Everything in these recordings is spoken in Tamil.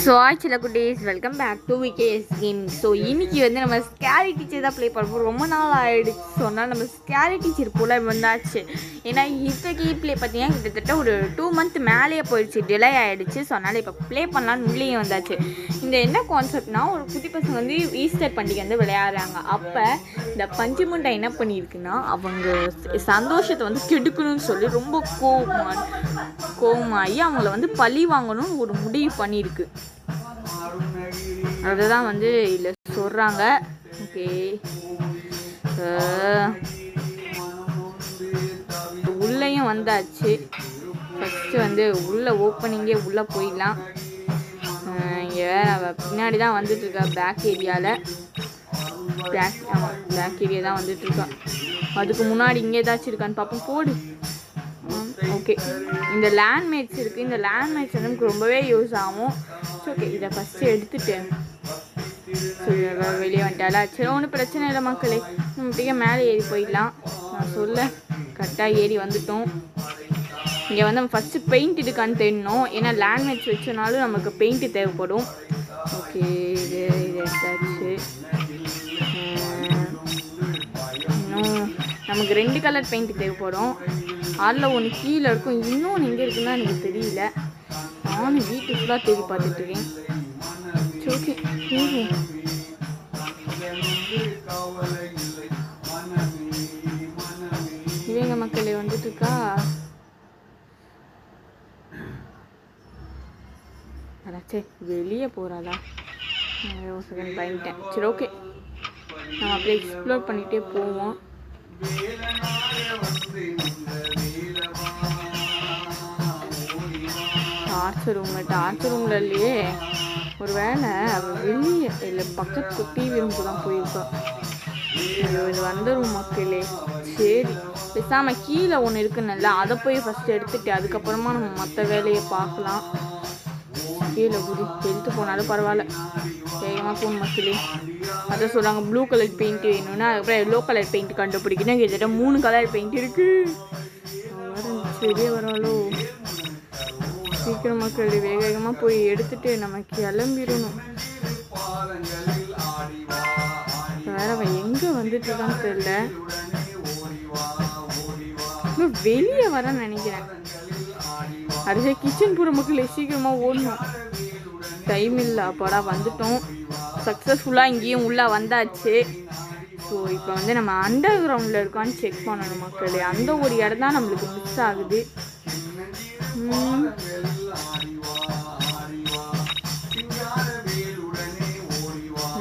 ஸோ ஆக்சுவலாக குட்டீஸ் welcome back to VKS gaming. So இன்றைக்கி வந்து நம்ம ஸ்கேரி டீச்சர் தான் ப்ளே பண்ணுவோம். ரொம்ப நாள் ஆகிடுச்சு சொன்னால் நம்ம ஸ்கேரி டீச்சர் போல் வந்தாச்சு. ஏன்னா இப்போக்கி ப்ளே பார்த்தீங்கன்னா கிட்டத்தட்ட ஒரு 2 month மேலேயே போயிடுச்சு, டிலே ஆகிடுச்சு. ஸோ அதனால் இப்போ ப்ளே பண்ணலான்னு உள்ளேயே வந்தாச்சு. இந்த என்ன கான்செப்ட்னா, ஒரு குட்டி பசங்க வந்து ஈஸ்டர் பண்டிகை வந்து விளையாடுறாங்க. அப்போ இந்த பஞ்சு முண்டை என்ன பண்ணியிருக்குன்னா, அவங்க சந்தோஷத்தை வந்து கெடுக்கணும்னு சொல்லி ரொம்ப கோவமாகி அவங்கள வந்து பழி வாங்கணும்னு ஒரு முடிவு பண்ணியிருக்கு. அதுதான் வந்து இல்லை சொல்கிறாங்க. ஓகே, உள்ளேயும் வந்தாச்சு. ஃபஸ்ட்டு வந்து உள்ளே ஓப்பனிங்கே உள்ளே போயிடலாம். இங்கே வேறு பின்னாடி தான் வந்துட்டுருக்கா, பேக் ஏரியாவில். பேக் ஏரியா தான் வந்துட்டுருக்கா. அதுக்கு முன்னாடி இங்கே ஏதாச்சும் இருக்கான்னு பார்ப்போம். போடு. ஓகே, இந்த லேண்ட்மேட்ஸ் இருக்குது. இந்த லேண்ட்மேட்ஸ் வந்து நமக்கு ரொம்பவே யூஸ் ஆகும். ஓகே, இதை ஃபஸ்ட்டு எடுத்துட்டு வெளியே வந்துட்டாலா? சரி, ஒன்றும் பிரச்சனை இல்லை மக்களே, நம்ம இப்படியே மேலே ஏறி போயிடலாம். நான் சொல்ல கரெக்டாக ஏறி வந்துட்டோம். இங்கே வந்து நம்ம ஃபஸ்ட்டு பெயிண்ட் இருக்கான்னு தெரியணும். ஏன்னா லேண்ட்மேட்ஸ் வச்சனாலும் நமக்கு பெயிண்ட்டு தேவைப்படும். ஓகே, இது எடுத்தாச்சு. இன்னும் நமக்கு 2 கலர் பெயிண்ட் தேவைப்படும். அதில் ஒன்று கீழே இருக்கும், இன்னொன்று எங்கே இருக்குன்னா எனக்கு தெரியல. நானும் வீட்டு ஃபுல்லாக தேடி பார்த்துட்ருக்கேன். ஓகே, இவங்க மக்களே வந்துட்டுருக்கா. சரி, வெளியே போகிறாளா? ஒரு செகண்ட் பயந்துட்டேன். சரி, ஓகே, நம்ம அப்படியே எக்ஸ்ப்ளோர் பண்ணிகிட்டே போவோம். டார்ச்சர் ரூமில் இல்லையே, ஒரு வேளை அவள் வெளியே இல்லை பக்கத்து டிவி ரூமுக்கு தான் போயிருக்கா. இது வந்துடும் மக்களே. சரி, பேசாமல் கீழே ஒன்று இருக்குன்னு, அதை போய் ஃபஸ்ட்டு எடுத்துகிட்டு அதுக்கப்புறமா நம்ம மற்ற வேலையை பார்க்கலாம். கீழே குதி எடுத்து போனாலும் பரவாயில்ல, வேகமாக போகணும் மக்களே. அதை சொல்கிறாங்க, ப்ளூ கலர் பெயிண்ட் வேணும்னா அதுக்கப்புறம் எல்லோ கலர் பெயிண்ட் கண்டுபிடிக்கணும். கிட்டத்தட்ட 3 கலர் பெயிண்ட் இருக்குது. சரியே வராலோ. சீக்கிரம் மக்கள் வேகமாக போய் எடுத்துட்டு நம்ம கிளம்பிடணும். வேற அவன் எங்கே வந்துட்டுருக்கான்னு தெரியல. வெளியே வரேன்னு நினைக்கிறேன். அடுத்த கிச்சன் பூரா மக்களே சீக்கிரமாக ஓடணும், டைம் இல்லை. அப்பாடா வந்துட்டோம், சக்ஸஸ்ஃபுல்லாக இங்கேயும் உள்ளே வந்தாச்சு. ஸோ இப்போ வந்து நம்ம அண்டர் கிரவுண்டில் இருக்கான்னு செக் பண்ணணும் மக்களே. அந்த ஒரு இடம் தான் நம்மளுக்கு மிஸ் ஆகுது.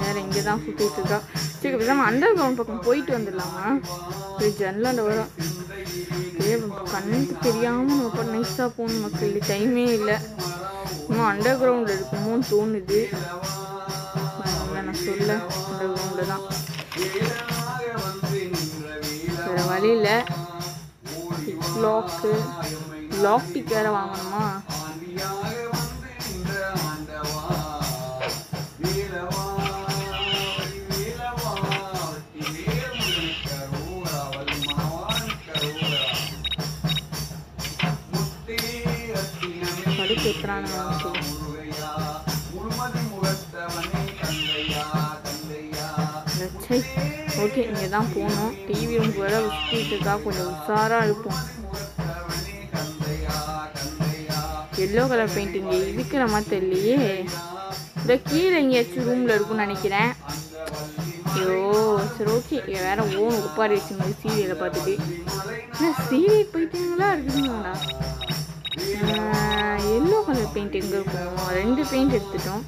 வேற இங்கே தான் சுற்றிட்டு இருக்கா. சரி, பேசாமல் அண்டர் கிரவுண்ட் பக்கம் போயிட்டு வந்துடலாமா? சரி, ஜன்னலாண்ட வரும். கண்ணுக்கு தெரியாமல் நம்ம இப்போ நைஸாக போகணும் மக்கள். டைமே இல்லை, இன்னும் அண்டர் கிரவுண்டில் இருக்குமோன்னு தோணுது. நான் சொல்ல அண்டர் கிரவுண்டில் தான், வேறு வழியில். லாக் டிக் வேறு வாங்கணுமா? கேட்குறானு. ஓகே, இங்கே தான் போகணும். டிவி ரூமுக்கு வேற விசிட்டு இருக்கா, கொஞ்சம் உஷாராக இருப்போம். எல்லோ கலர் பெயிண்டிங் இருக்கிற மாதிரி தெரியலையே. இந்த கீழே எங்கேயாச்சும் ரூமில் இருக்குன்னு நினைக்கிறேன். ஐயோ, சரி, ஓகே. வேற ஓன் உப்பாரி வச்சுங்க சீரியலை பார்த்துட்டு. சீரியல் போயிட்டீங்களா இருக்குதுங்களா? எல்லோ கலர் பெயிண்ட் எங்கே இருக்கும்? 2 பெயிண்ட் எடுத்துட்டோம்.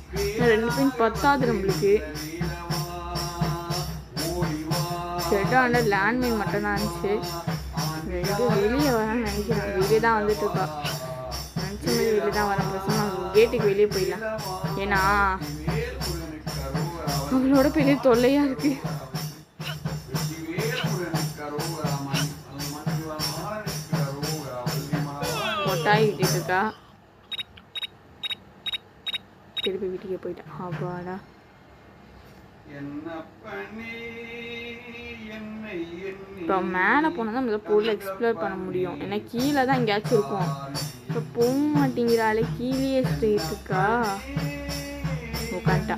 2 பெயிண்ட் பத்தாது நம்மளுக்கு. செட்டாண்ட லேண்ட்மைன் மட்டும் தான் இருந்துச்சு. 2 வெளியே வரான்னு நினைக்கிறேன். வெளியே தான் வந்துட்டு இருக்கா. நினச்ச மாதிரி வெளியே தான் வரேன். பேசாம கேட்டுக்கு வெளியே போயிடலாம். ஏன்னா அவங்களோட பெரிய தொல்லையாக இருக்குது. கொட்டாயிட்டு இருக்கா. திருப்பி வீட்டுக்கே போயிட்டான். அப்பாடா, இப்போ மேலே போனால் தான் முதல் பொருளை எக்ஸ்ப்ளோர் பண்ண முடியும். ஏன்னா கீழே தான் எங்கேயாச்சும் இருக்கும். இப்போ போக மாட்டேங்கிறாளே, கீழே ஸ்ட்ரெயிட் இருக்கா. உட்காந்துட்டா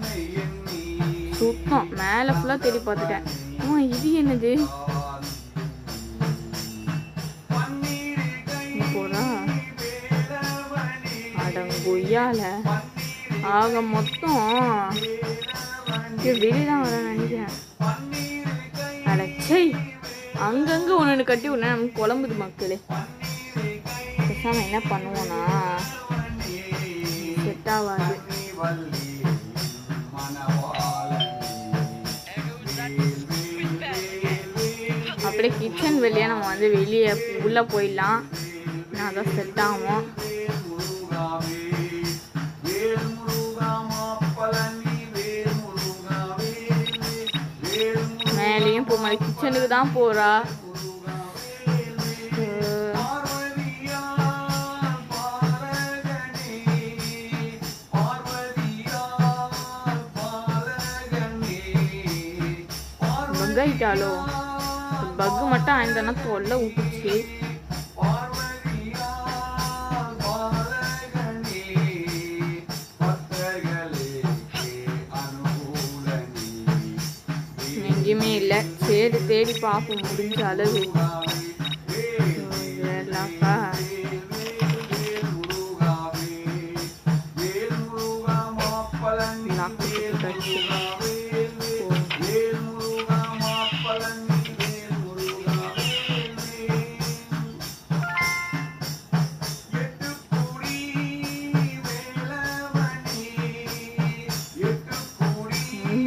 சுத்தம். மேலே ஃபுல்லாக தேடி பார்த்துட்டேன். இது என்னது போறா அடங்கொய்யால. ஆக மொத்தம் வெளியதான் வர நினைக்கிறேன். அடச்சை அங்கங்க ஒன்று கட்டி ஒன்று நமக்கு குழம்புது மக்களே. பேசாம என்ன பண்ணுவோம்னா செட் ஆகாது. அப்படியே கிச்சன் வெளியே நம்ம வந்து வெளியே உள்ளே போயிடலாம். நான் அதான் செட் ஆகும். மேலேயும் போக மாதிரி கிச்சனுக்கு தான் போகிறா. பக்காயிட்டாலோ பக்கு மட்டும் ஆயிருந்தனா தொல்லை ஊட்டுச்சு. எங்கேயுமே இல்லை. சரி தேடி பார்ப்போம் முடிஞ்ச அளவு.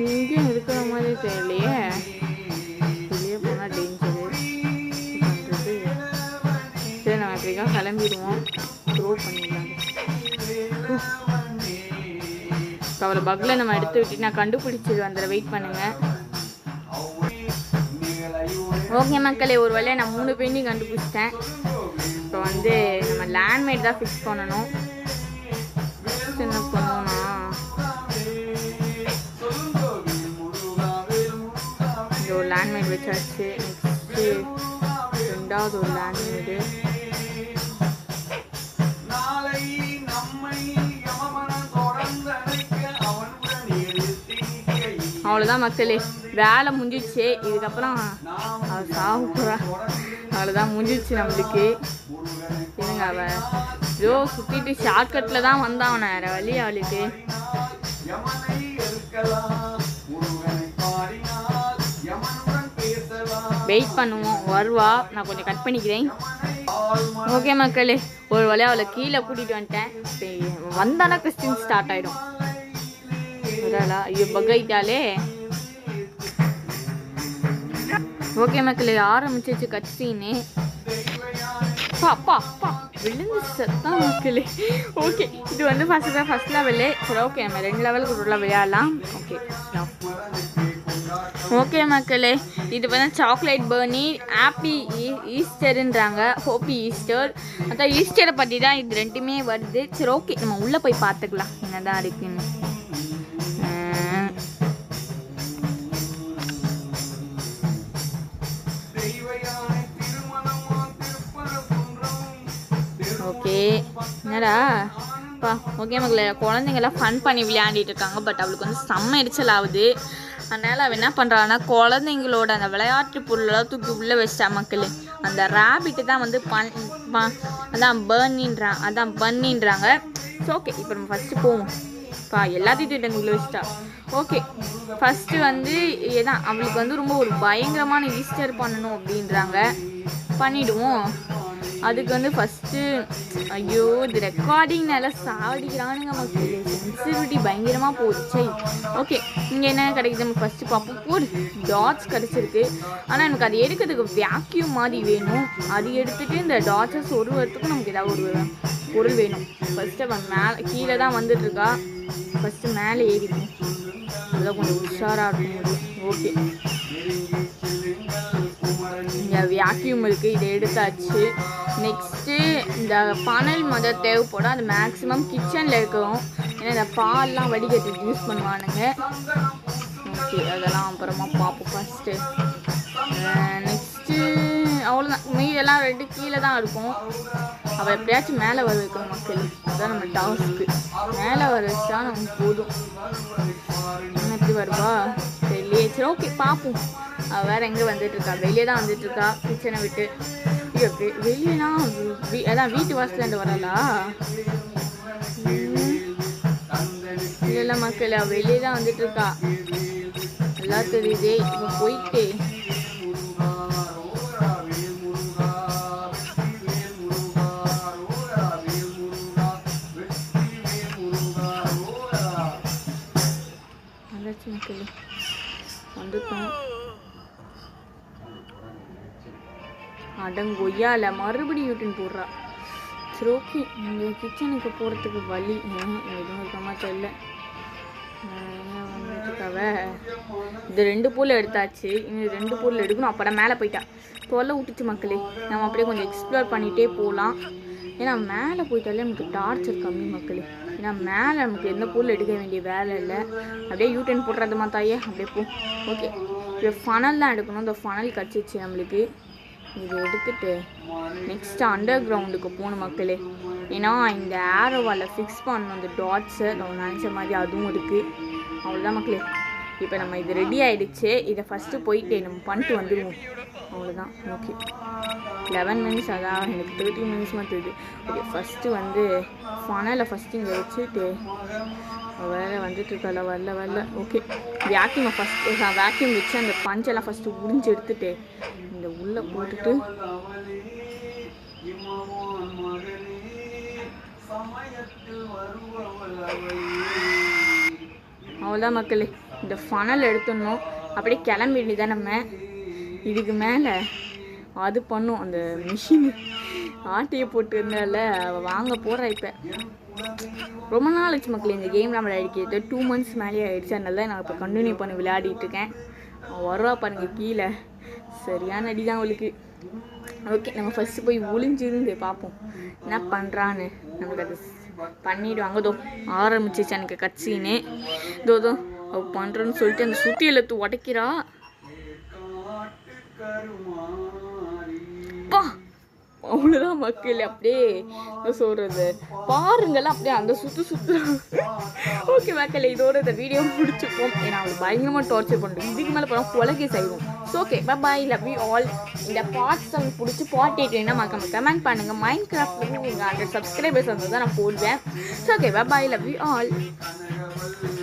இங்கேயும் இருக்கிற மாதிரி தெரியலையே. வெளியே போனால் டேஞ்சரு பண்ணுறது. சரி நம்ம எப்படிக்கா கிளம்பிடுவோம். த்ரோ பண்ணிடலாங்க. அவளை பக்கில் நம்ம எடுத்து விட்டு நான் கண்டுபிடிச்சது அந்த வெயிட் பண்ணுங்க. ஓகே மக்களே, ஒரு வேலையை நான் 3 பெயிண்டிங் கண்டுபிடிச்சிட்டேன். இப்போ வந்து நம்ம லேண்ட்மேட் தான் ஃபிக்ஸ் பண்ணணும். என்ன பண்ணுவோம்னா இந்த ஒரு லேண்ட்மேட் வச்சாச்சு. நெக்ஸ்ட்டு 2வது ஒரு லேண்ட்மேடு. அவ்வளோதான் மக்களே, வேலை முடிஞ்சிச்சு. இதுக்கப்புறம் அவள் சாப்பிட்றா. அவ்வளோதான் முடிஞ்சிச்சு நம்மளுக்கு. இல்லைங்க அவள் ஜோ சுற்றிட்டு ஷார்ட்கட்டில் தான் வந்தான். வேறு வழி அவளுக்கு. வெயிட் பண்ணுவோம், வருவா. நான் கொஞ்சம் கட் பண்ணிக்கிறேன். ஓகே மக்களே, ஒரு வழியாக அவளை கீழே கூட்டிகிட்டு வந்துட்டேன். வந்தானா கிறிஸ்டின் ஸ்டார்ட் ஆகிடும். ஐயோ பக்காயிட்டாலே. ஓகே மக்களே, ஆரம்பிச்சிச்சு கட் சீனு. அப்பா அப்பா விழுந்து செத்தான் மக்களே. ஓகே, இது வந்து ஃபர்ஸ்ட் லெவலு. சரி ஓகே, நம்ம 2 லெவலுக்கு உள்ள விளையாடலாம். ஓகே மக்களே, இது வந்து சாக்லேட் பர்னி, ஹாப்பி ஈஸ்டருன்றாங்க. ஹோப்பி ஈஸ்டர். அதான் ஈஸ்டரை பற்றி தான் இது 2மே வருது. சரி ஓகே, நம்ம உள்ளே போய் பார்த்துக்கலாம் என்னதான் இருக்குன்னு. ஓகே என்னடா பா. ஓகே மக்களே, குழந்தைங்களாம் ஃபன் பண்ணி விளையாண்டிட்டு இருக்காங்க. பட் அவளுக்கு வந்து செம்ம எரிச்சல் ஆகுது. அதனால் அவள் என்ன பண்ணுறான்னா குழந்தைங்களோட அந்த விளையாட்டு பொருளெல்லாம் தூக்கி உள்ளே வச்சிட்டா மக்களே. அந்த ரேபிட்டு தான் வந்து அதான் பன்னின்றாங்க. ஸோ ஓகே, இப்போ நம்ம ஃபஸ்ட்டு போவோம். பா எல்லாத்தையும் தூக்கிட்டு உள்ளே வச்சிட்டா. ஓகே, ஃபஸ்ட்டு வந்து ஏதான் அவளுக்கு வந்து ரொம்ப ஒரு பயங்கரமான ஈஸ்டர் பண்ணணும் அப்படின்றாங்க. பண்ணிவிடுவோம். அதுக்கு வந்து ஃபஸ்ட்டு ஐயோ இது ரெக்கார்டிங்னால சாடிக்கிறானுங்க மக்களே. சென்சிட்டிவிட்டி பயங்கரமாக போச்சு. ஓகே, இங்கே என்ன கிடைக்குது நம்ம ஃபஸ்ட்டு பார்ப்போம். ஒரு டாட்ஸ் கிடச்சிருக்கு. ஆனால் எனக்கு அது எடுக்கிறதுக்கு வேக்யூம் மாதிரி வேணும். அது எடுத்துகிட்டு இந்த டாட்ஸை சொருவதுக்கும் நமக்கு ஏதாவது ஒரு பொருள் வேணும். ஃபஸ்ட்டு அவன் மேலே கீழே தான் வந்துட்டுருக்கா. ஃபஸ்ட்டு மேலே ஏறிக்கும். அதெல்லாம் கொஞ்சம் உஷாராக இருக்கும். ஓகே, இங்கே வேக்யூம் இருக்குது. இதை எடுத்தாச்சு. நெக்ஸ்ட்டு இந்த பனல் மொதல் தேவைப்படும். அது மேக்ஸிமம் கிச்சனில் இருக்கணும். ஏன்னா இந்த பால்லாம் வடிகட்டி யூஸ் பண்ணுவானுங்க. ஓகே அதெல்லாம் அப்புறமா பார்ப்போம். ஃபஸ்ட்டு நெக்ஸ்ட்டு அவ்வளோதான். மீதெல்லாம் ரெண்டு கீழே தான் இருக்கும். அவள் எப்படியாச்சும் மேலே வர வைக்கணும் மக்கள். அதுதான் நம்ம டாஸ்க்கு. மேலே வர வச்சா நமக்கு போதும். எப்படி வருவா வெளியே? சரி ஓகே பார்ப்போம். அவள் வேறு எங்கே வந்துட்டுருக்கா? வெளியே தான் வந்துட்டுருக்கா கிச்சனை விட்டு. வெளியேனா அதான் வீட்டு வாசலேருந்து வரலா? இல்லை மக்கள், அவள் வெளியே தான் வந்துட்டுருக்கா. நல்லா தெரியுதே. இப்போ போயிட்டு மக்கள் வந்துட்டோம். அடங்கொய்யால மறுபடியும் யூடின் போடுறா. சரி ஓகே, இந்த கிச்சனுக்கு போகிறதுக்கு வழி எதுவும் இருக்கமா தெரியல. வந்துட்டுருக்காவ. இது 2 பூல் எடுத்தாச்சு. இன்னும் 2 பூல் எடுக்கணும். அப்புறம் மேலே போயிட்டா. தொல்லை விட்டுச்சு மக்களே. நம்ம அப்படியே கொஞ்சம் எக்ஸ்ப்ளோர் பண்ணிகிட்டே போகலாம். ஏன்னா மேலே போயிட்டாலே நமக்கு டார்ச்சர் கம்மி மக்களே. ஏன்னா மேலே நமக்கு எந்த பூல் எடுக்க வேண்டிய வேலை இல்லை. அப்படியே யூடின் போடுறது மாத்தாயே அப்படியே போ. ஓகே, இப்போ ஃபனல் தான் எடுக்கணும். இந்த ஃபனல் கிடச்சிச்சு நம்மளுக்கு. இதை எடுத்துட்டு நெக்ஸ்ட்டு அண்டர் கிரவுண்டுக்கு போகணும் மக்களே. ஏன்னா இந்த ஏரோவால் ஃபிக்ஸ் பண்ணணும் அந்த டாட்ஸை. நம்ம நினச்ச மாதிரி அதுவும் இருக்குது. அவ்வளோதான் மக்களே. இப்போ நம்ம இது ரெடி ஆகிடுச்சு. இதை ஃபஸ்ட்டு போயிட்டு நம்ம பண்ணிட்டு வந்துடுவோம். அவ்வளோதான். Okay 11 minutes. அதான் எனக்கு 13 மினிட்ஸ் மட்டும் இது. ஓகே ஃபஸ்ட்டு வந்து ஃபனலை ஃபஸ்ட்டு இங்கே வச்சுட்டு வேறு வந்துட்டுருக்கல வரல. ஓகே வேக்யூமை ஃபஸ்ட்டு வேக்யூம் வச்சு அந்த பஞ்செல்லாம் ஃபஸ்ட்டு உறிஞ்சு எடுத்துட்டு இந்த உள்ளே போட்டுட்டு அவ்வளோதான் மக்களே. இந்த ஃபனல் எடுத்துடணும். அப்படியே கிளம்ப வேண்டியதான் நம்ம. இதுக்கு மேலே அது பண்ணும் அந்த மிஷின் ஆட்டையை போட்டு இருந்தால வாங்க போகிறா. இப்போ ரொம்ப நாள் ஆச்சு மக்களே இந்த கேம் நம்ம அடிக்கிறது. 2 months மேலே ஆகிடுச்சு. அதனால தான் நான் இப்போ கண்டினியூ பண்ணி விளையாடிட்டுருக்கேன். வருவா பாருங்கள் கீழே. சரியான அடி தான் அவளுக்கு. ஓகே நம்ம ஃபஸ்ட்டு போய் ஒளிஞ்சிருந்து பார்ப்போம் என்ன பண்ணுறான்னு. நமக்கு அது பண்ணிவிடுவாங்க. தோ ஆரம்பிச்சிச்சு எனக்கு கட்சின்னு. தோ அவள் பண்ணுறேன்னு சொல்லிட்டு அந்த சுற்றி எழுத்து உடைக்கிறா. அவ்வளோதான் மக்கள். அப்படியே சொல்கிறது பாருங்கள்லாம் அப்படியே அந்த சுற்று. ஓகே மக்கள், இதோட இந்த வீடியோ முடிச்சுப்போம். ஏன்னா அவளுக்கு பயங்கரமாக டார்ச்சர் பண்ணுறோம். இதுக்கு மேலே போனால் கொலைக்கே செய்வோம். So okay bye, love you all. இந்த பார்ட்ஸ் அவங்களுக்கு பிடிச்சி பார்ட் 8 வேணா மறக்காம கமெண்ட் பண்ணுங்கள். மைண்ட் கிராஃப்ட் நீங்கள் 100 subscribers வந்து தான் நான் போடுவேன். So okay bye, love you all.